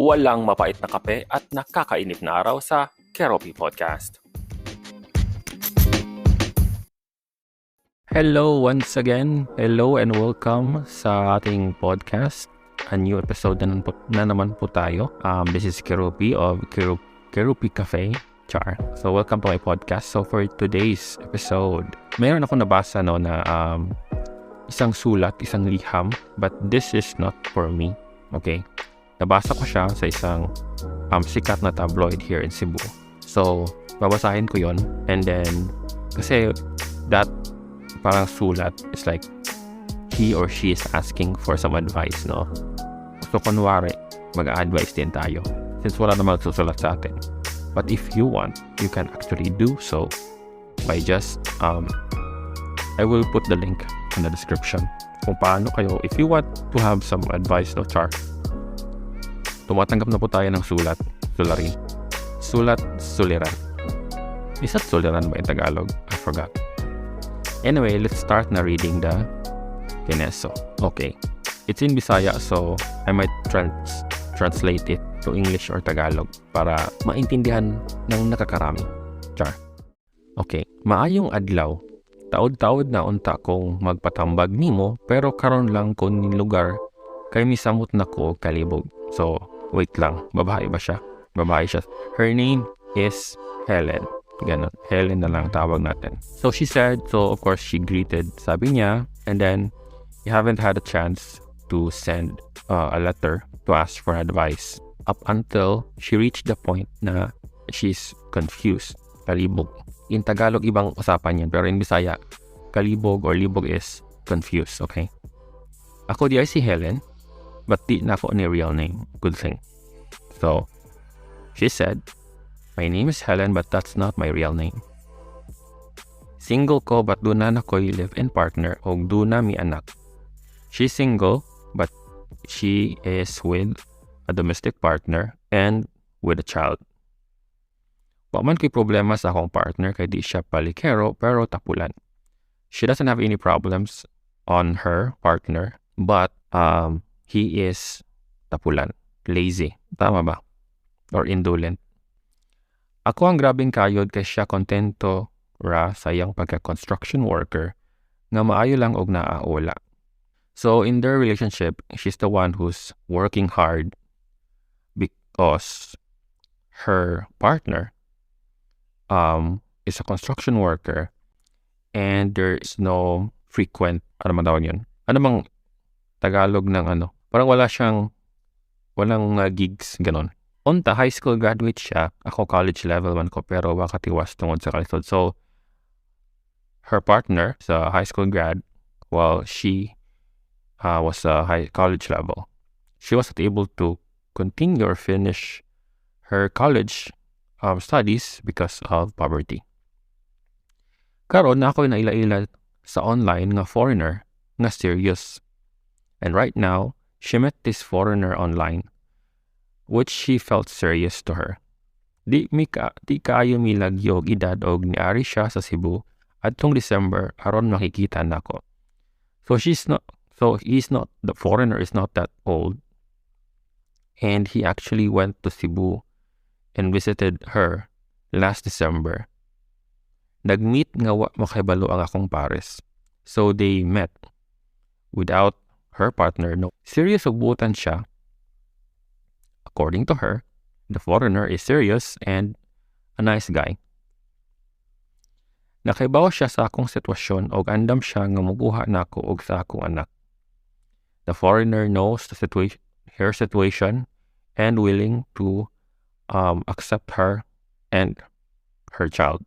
walang mapait na kape at nakakainip na araw sa Keroppi Podcast. Hello once again. Hello and welcome sa ating podcast. A new episode na naman po tayo. This is Keroppi of Keroppi Cafe. Char. So welcome to my podcast. So for today's episode, mayroon ako nabasa na isang sulat, isang liham, but this is not for me. Okay? Nabasa ko siya sa isang sikat na tabloid here in Cebu. So, babasahin ko yon, and then, kasi that parang sulat is like he or she is asking for some advice, no? So, kunwari, mag-advise din tayo since wala namang susulat sa atin. But if you want, you can actually do so by just, I will put the link in the description kung paano kayo, if you want to have some advice, no, char. Tumatanggap na po tayo ng suliran. Is that suliran ba in Tagalog? I forgot. Anyway, let's start na reading the Keneso. Okay. It's in Bisaya, so I might translate it to English or Tagalog para maintindihan ng nakakarami. Char. Okay. Maayong adlaw. Taod-taod na unta kong magpatambag nimo, pero karon lang ko nin lugar kay misamot na ko kalibog. So, wait lang. Babae ba siya? Babae siya. Her name is Helen. Ganon. Helen na lang tawag natin. So, she said, so of course, she greeted, sabi niya, and then, you haven't had a chance to send a letter to ask for advice up until she reached the point na she's confused. Kalibog. In Tagalog, ibang usapan yan. Pero in Bisaya, kalibog or libog is confused. Okay? Ako di ay si Helen, but di na ako ni real name. Good thing. So, she said, my name is Helen, but that's not my real name. Single ko, but doon na ko'y live-in partner o doon na mi anak. She's single, but she is with a domestic partner and with a child. Wa man ko'y problema sa akong partner kay di siya palikero pero tapulan. She doesn't have any problems on her partner, but he is tapulan, lazy, tama ba? Or indolent. Ako ang grabing kayod kay siya kontento ra sa iyang pagka-construction worker nga maayo lang og naaula. So in their relationship, she's the one who's working hard because her partner is a construction worker and there is no frequent, ano man tawag yun? Ano bang Tagalog ng parang walang gigs, ganon. Unta, high school graduate siya. Ako college level man ko, pero wakatiwas tungod sa kalisod. So, her partner sa high school grad, while she was a high college level, she wasn't able to continue or finish her college studies because of poverty. Karon na ako'y naila-ila sa online nga foreigner nga serious. And right now, she met this foreigner online, which she felt serious to her. Di kaayo milagyog edad og niari siya sa Cebu adtong December aron makikita nako. So the foreigner is not that old, and he actually went to Cebu and visited her last December. Nagmeet nga wa makahibalo ang akong pares. So they met without her partner. No, serious og buotan siya. According to her, the foreigner is serious and a nice guy. Nakaibaw siya sa akong sitwasyon og andam siya nga mubuha nako og sa akong anak. The foreigner knows her situation and willing to accept her and her child.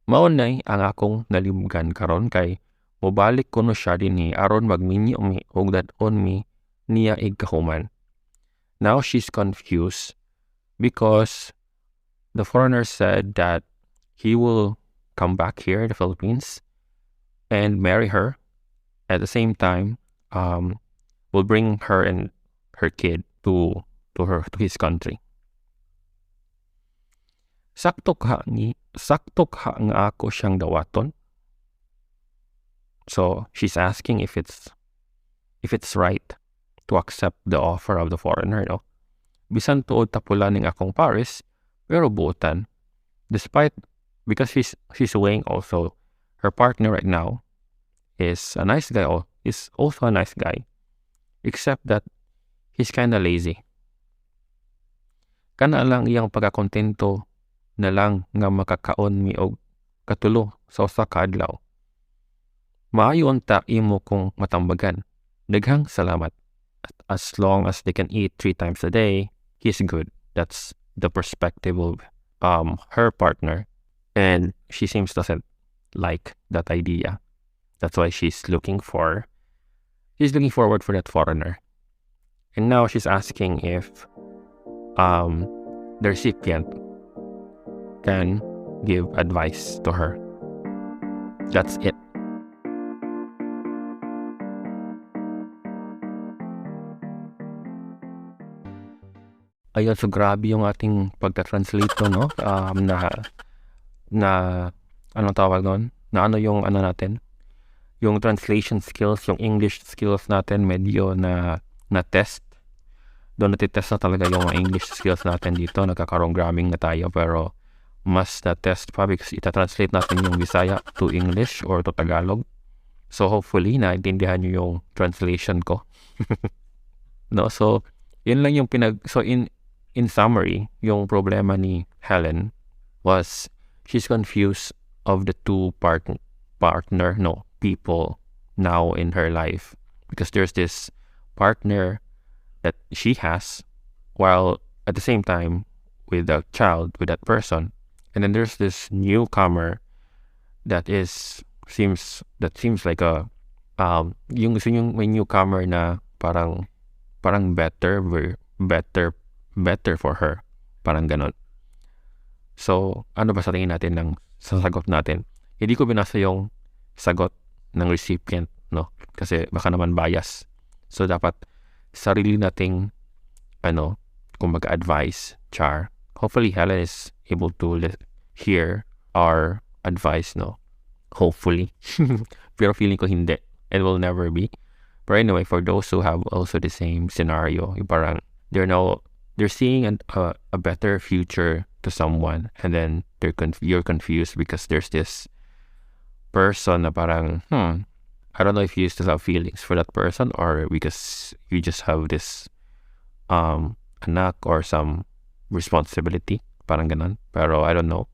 Maunay ang akong nalimugan karon kay mobalik ko no siya dinhi aron magminyo mi og dadon mi niya igkahuman. Now she's confused because the foreigner said that he will come back here in the Philippines and marry her. At the same time, will bring her and her kid to his country. Sakto ka nga ako siyang dawaton. So she's asking if it's right to accept the offer of the foreigner, no? Bisan tuod tapula ning akong Paris, pero buotan. Because she's weighing also, her partner right now is a nice guy, is also a nice guy. Except that, he's kinda lazy. Kana lang iyang pagkakontento na lang nga makakaon mi og katulo sa usa ka adlaw. Maayo unta imo kong matambagan. Daghang salamat. As long as they can eat 3 times a day, he's good. That's the perspective of her partner, and she seems doesn't like that idea. That's why she's looking forward for that foreigner. And now she's asking if the recipient can give advice to her. That's it. Ayun, so grabe yung ating pagta-translate to, no? Anong tawag nun? Yung natin? Yung translation skills, yung English skills natin, medyo na test. Doon natitest na talaga yung English skills natin dito. Nagkakaroon-gramming na tayo, pero mas na-test pa because ita-translate natin yung Bisaya to English or to Tagalog. So hopefully, naintindihan nyo yung translation ko. No, so yun lang yung so in summary, yung problema ni Helen was she's confused of the two people now in her life, because there's this partner that she has while at the same time with a child with that person, and then there's this newcomer that seems like a yung may newcomer na parang better for her, parang ganon. So ano ba sa tingin natin ng sasagot natin? Hindi ko binasa yung sagot ng recipient, no, kasi baka naman bias. So dapat sarili nating kung mag-advise, char. Hopefully Helen is able to hear our advice, no, hopefully. Pero feeling ko hindi, it will never be. But anyway, for those who have also the same scenario, yung parang they're seeing a better future to someone, and then you're confused because there's this person na parang I don't know if you still have feelings for that person, or because you just have this anak or some responsibility, parang ganon, pero I don't know.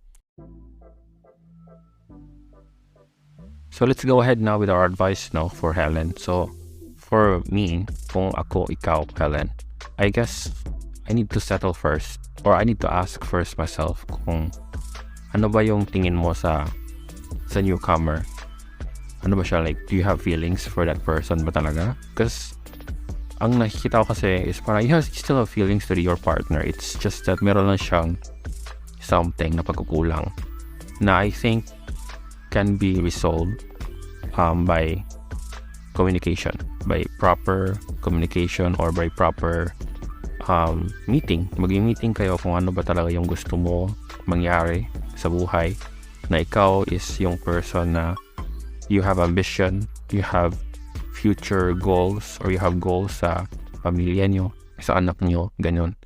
So let's go ahead now with our advice now for Helen. So for me, kung ako, ikaw, Helen, I guess I need to settle first, or I need to ask first myself kung ano ba yung tingin mo sa newcomer. Ano ba siya, like, do you have feelings for that person ba talaga? Because ang nakikita ko kasi is parang you still have feelings to your partner. It's just that meron lang siyang something na pagkukulang na I think can be resolved by communication, by proper communication, or by proper meeting. Mag-meeting kayo kung ano ba talaga yung gusto mo mangyari sa buhay, na ikaw is yung person na you have ambition, you have future goals, or you have goals sa pamilya nyo, sa anak nyo, ganyan.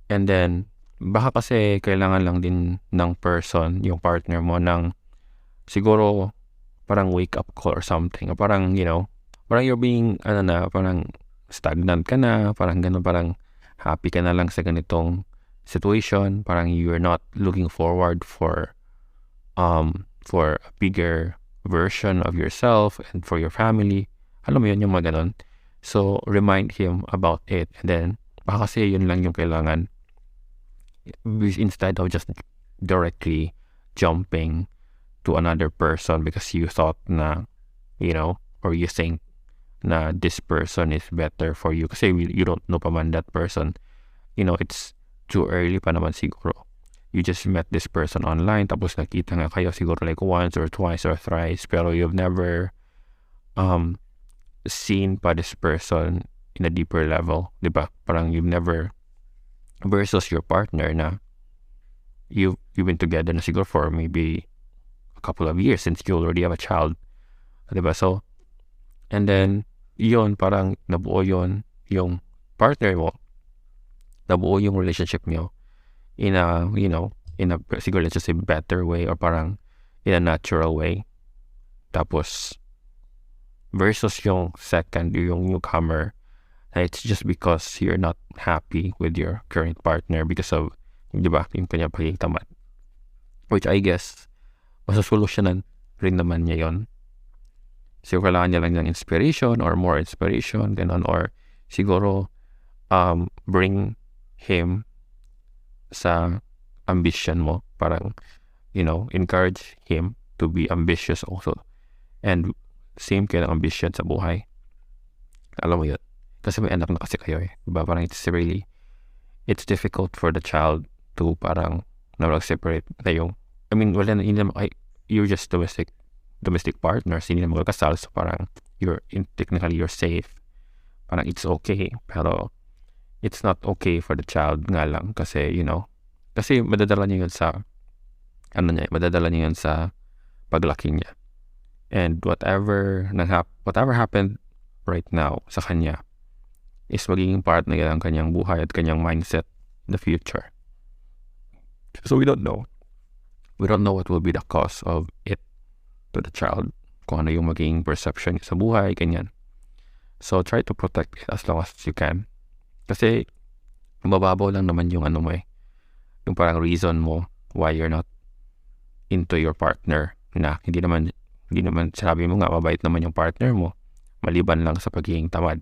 And then baka kasi kailangan lang din ng person, yung partner mo, ng siguro parang wake up call or something, or parang parang you're being parang stagnant ka na, parang ganun, parang happy ka na lang sa ganitong situation, parang you're not looking forward for a bigger version of yourself and for your family. Alam mo yun, yung mga ganun. So remind him about it, and then baka kasi yun lang yung kailangan, instead of just directly jumping to another person because you thought na or you think na this person is better for you, kasi you don't know pa man that person. It's too early pa naman siguro. You just met this person online, tapos nakita nga kayo siguro like once or twice or thrice, pero you've never seen pa this person in a deeper level, diba? Parang you've never, versus your partner na you've been together na siguro for maybe a couple of years since you already have a child, diba? So and then yun, parang nabuo yun, yung partner mo, nabuo yung relationship nyo in a, siguro let's just say better way or parang in a natural way. Tapos, versus yung second, yung newcomer, it's just because you're not happy with your current partner because of, di ba, yung kanyang pagiging tamad. Which I guess, masasolusyonan rin naman niya yun. So, kailangan niya lang ng inspiration or more inspiration, ganun, or siguro, bring him sa ambition mo. Parang, encourage him to be ambitious also. And same kayo ng ambition sa buhay. Alam mo yun. Kasi may anak na kasi kayo eh. Diba? Parang it's difficult for the child to parang separate na yung, wala na, you're just domestic partners, hindi na magkasal, so parang technically you're safe. Parang it's okay, pero it's not okay for the child nga lang kasi, kasi madadala niya yun sa, madadala niya yun sa paglaki niya. And whatever happened right now sa kanya is magiging part na yan ng kanyang buhay at kanyang mindset in the future. So we don't know. We don't know what will be the cause of it to the child. Kung ano yung magiging perception niya sa buhay, ganyan. So try to protect it as long as you can. Kasi mababaw lang naman yung mo eh. Yung parang reason mo why you're not into your partner. Na hindi naman sabi mo nga mabait naman yung partner mo. Maliban lang sa pagiging tamad.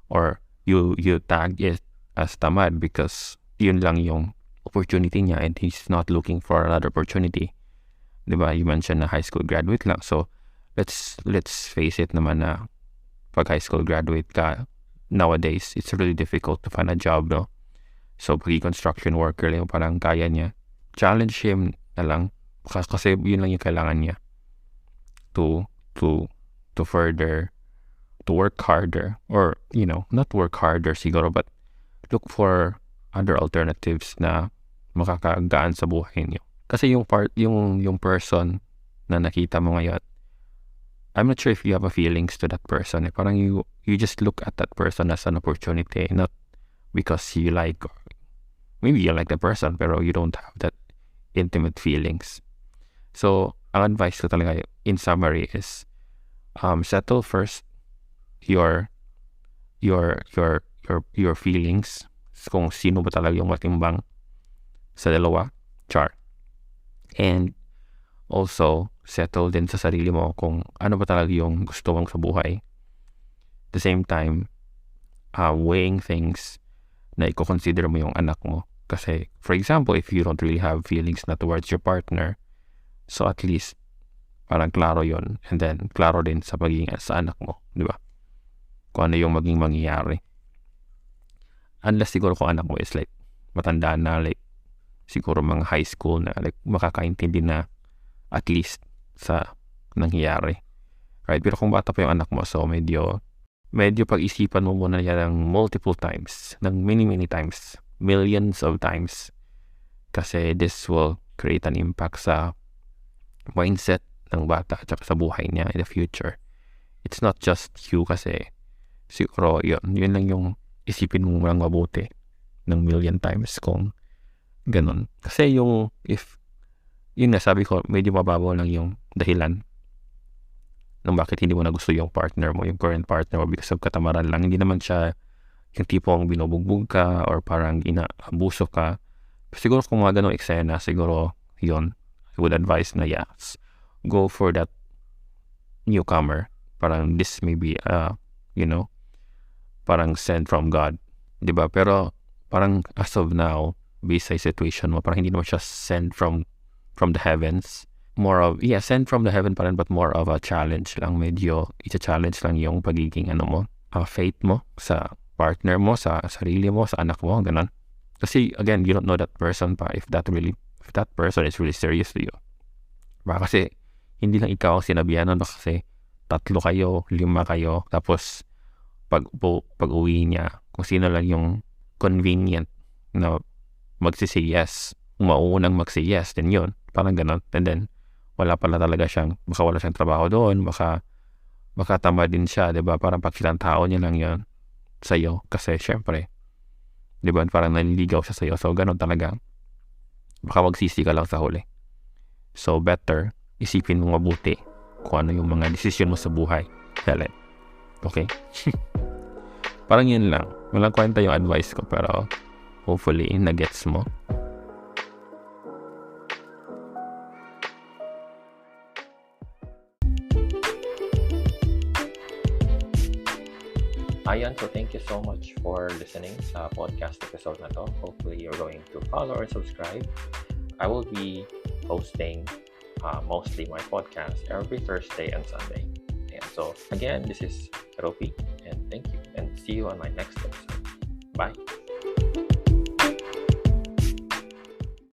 Or you tag it as tamad because yun lang yung opportunity niya and he's not looking for another opportunity. Diba? You mentioned na high school graduate lang. So let's face it naman na pag high school graduate ka, nowadays, it's really difficult to find a job, no? So, pag construction worker lang, parang kaya niya. Challenge him na lang. Kasi yun lang yung kailangan niya. To further, to work harder. Or, not work harder siguro, but look for other alternatives na makakagaan sa buhay niyo. Kasi yung person na nakita mo ngayon, I'm not sure if you have a feelings to that person. Parang you just look at that person as an opportunity, not because you like, or maybe you like the person, pero you don't have that intimate feelings. So, ang advice ko talaga, in summary, is settle first your feelings, kung sino ba talaga yung matimbang sa dalawa, char. And also, settle din sa sarili mo kung ano ba talaga yung gusto mong sa buhay. At the same time, weighing things na i-consider mo yung anak mo. Kasi, for example, if you don't really have feelings na towards your partner, so at least, parang klaro yon, and then, klaro din sa pagiging sa anak mo, di ba? Kung ano yung maging mangyayari. Unless siguro kung anak mo is like, matanda na, like, siguro mga high school na, like, makakaintindi na at least sa nangyayari. Right? Pero kung bata pa yung anak mo, so medyo pag-isipan mo muna yan ng multiple times, ng many times, millions of times. Kasi this will create an impact sa mindset ng bata at sa buhay niya in the future. It's not just you kasi siguro yun lang yung isipin mo lang mabuti ng million times kung ganun. Kasi yun nga sabi ko, medyo mababaw lang yung dahilan ng bakit hindi mo na gusto yung partner mo, yung current partner mo because of katamaran lang. Hindi naman siya yung tipong binubugbog ka or parang inaabuso ka. Siguro kung mga ganong eksena, siguro yun, I would advise na yes, go for that newcomer. Parang this may be, parang sent from God. Diba? Pero parang as of now, based sa situation mo, parang hindi naman siya sent from the heavens. More of, sent from the heaven pa rin, but more of a challenge lang. Medyo, i-challenge lang yung pagiging faith mo sa partner mo, sa sarili mo, sa anak mo, ganun. Kasi, again, you don't know that person pa if that person is really serious to you. Baka kasi, hindi lang ikaw ang sinabihan nun, kasi 3 kayo, 5 kayo, tapos, pag uwi niya, kung sino lang yung convenient na magsisay yes, mauunang magsay yes, then yun, parang ganun. And then, wala pala talaga baka wala siyang trabaho doon, baka tama din siya, diba? Parang pagkitang tao niya lang yun. sa'yo kasi syempre, di ba, parang naliligaw siya sa'yo. So, ganun talaga. Baka magsisi ka lang sa huli. So, better, isipin mo mabuti kung ano yung mga desisyon mo sa buhay. Helen. Okay? Parang yun lang. Walang kwenta yung advice ko, pero hopefully, na-gets mo. Ayan, so thank you so much for listening sa podcast episode na to. Hopefully, you're going to follow or subscribe. I will be posting mostly my podcast every Thursday and Sunday. And so, again, this is Ropi, and thank you, and see you on my next episode. Bye.